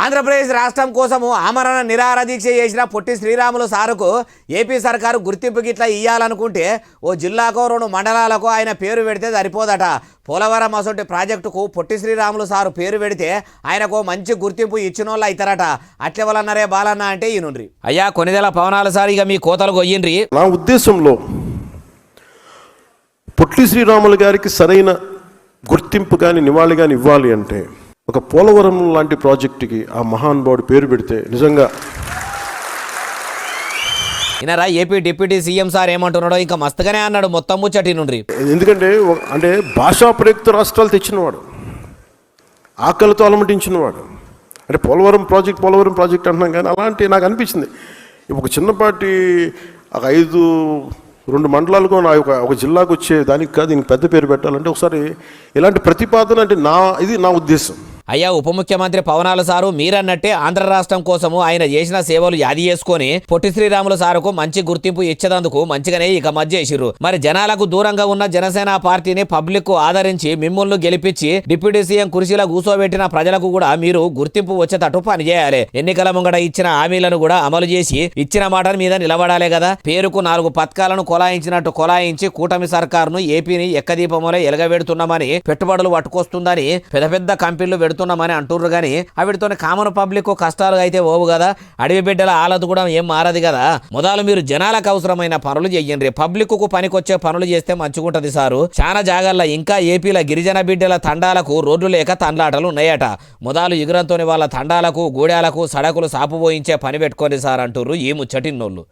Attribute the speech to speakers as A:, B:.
A: ఆంధ్రప్రదేశ్ రాష్ట్రం కోసము ఆమరణ నిరాహార దీక్ష చేసిన పొట్టి శ్రీరాములు సారుకు ఏపీ సర్కారు గుర్తింపు గిట్లా ఇయ్యాలనుకుంటే ఓ జిల్లాకో 2 మండలాలకు ఆయన పేరు పెడితే సరిపోదట. పోలవరం అసొంటి ప్రాజెక్టుకు పొట్టి శ్రీరాములు సారు పేరు పెడితే ఆయనకు మంచి గుర్తింపు ఇచ్చినోళ్ళు అవుతారట. అట్లెవలన్నారే బాలన్న అంటే ఈనుండ్రి. అయ్యా కొనిదెల పవనాలు సార్ ఇక మీ కోతలు కొయ్యిండ్రి.
B: నా ఉద్దేశంలో పొట్టి శ్రీరాములు గారికి సరైన గుర్తింపు కానీ నివాళి కానీ ఇవ్వాలి అంటే ఒక పోలవరం లాంటి ప్రాజెక్టుకి ఆ మహానుభావుడు పేరు పెడితే నిజంగా.
A: ఈయనరా ఏపీ డిప్యూటీ సీఎం సార్ ఏమంటున్నాడో ఇంకా మస్తుగానే అన్నాడు మొత్తం ముచ్చటి నుండి.
B: ఎందుకంటే అంటే భాషా ప్రయుక్త రాష్ట్రాలు తెచ్చినవాడు, ఆకలితో అలమటించినవాడు. అంటే పోలవరం ప్రాజెక్ట్ అంటున్నాం కానీ అలాంటి నాకు అనిపించింది ఒక చిన్నపాటి ఒక 2 మండలాలకు ఒక జిల్లాకు వచ్చే దానికి కాదు దీనికి పెద్ద పేరు పెట్టాలంటే ఒకసారి ఇలాంటి ప్రతిపాదన అంటే ఇది నా ఉద్దేశం.
A: అయ్యా ఉప ముఖ్యమంత్రి పవనాలు సారు మీరన్నట్టే ఆంధ్ర రాష్ట్రం కోసము ఆయన చేసిన సేవలు యాది చేసుకొని పొట్టి శ్రీరాములు సారుకు మంచి గుర్తింపు ఇచ్చేందుకు మంచిగానే ఇక మధ్య చేసిర్రు. మరి జనాలకు దూరంగా ఉన్న జనసేన పార్టీని పబ్లిక్ ఆదరించి మిమ్మల్ని గెలిపించి డిప్యూటీ సీఎం కుర్చీలో కూర్చోబెట్టిన ప్రజలకు కూడా మీరు గుర్తింపు వచ్చేటట్టు పనిచేయాలి. ఎన్నికల ముంగట ఇచ్చిన హామీలను కూడా అమలు చేసి ఇచ్చిన మాట మీద నిలబడాలే కదా. పేరుకు 4 పథకాలను కొలాయించినట్టు కొలాయించి కూటమి సర్కారును ఏపీని ఎక్కదీపములో ఎలగబెడుతున్నామని పెట్టుబడులు పట్టుకొస్తుందని పెద్ద కంపెనీలు పెడుతున్నామని అంటుర్రు కానీ అవిటితో కామన్ పబ్లిక్ కష్టాలు అయితే ఓవు కదా. అడవి బిడ్డల ఆలత కూడా ఏం మారదు కదా. మొదలు మీరు జనాలకు అవసరమైన పనులు చెయ్యండి. పబ్లిక్ కు పనికొచ్చే పనులు చేస్తే మంచిగుంటది సారు. చాలా జాగాల్లో ఇంకా ఏపీల గిరిజన బిడ్డల తండాలకు రోడ్లు లేక తండ్లాటలు ఉన్నాయట. మొదలు ఎగురంతోని వాళ్ళ తండాలకు గూడాలకు సడకులు సాపు పోయించే పని పెట్టుకోండి సార్ అంటుర్రు ఈ ముచ్చటిన్నోళ్ళు.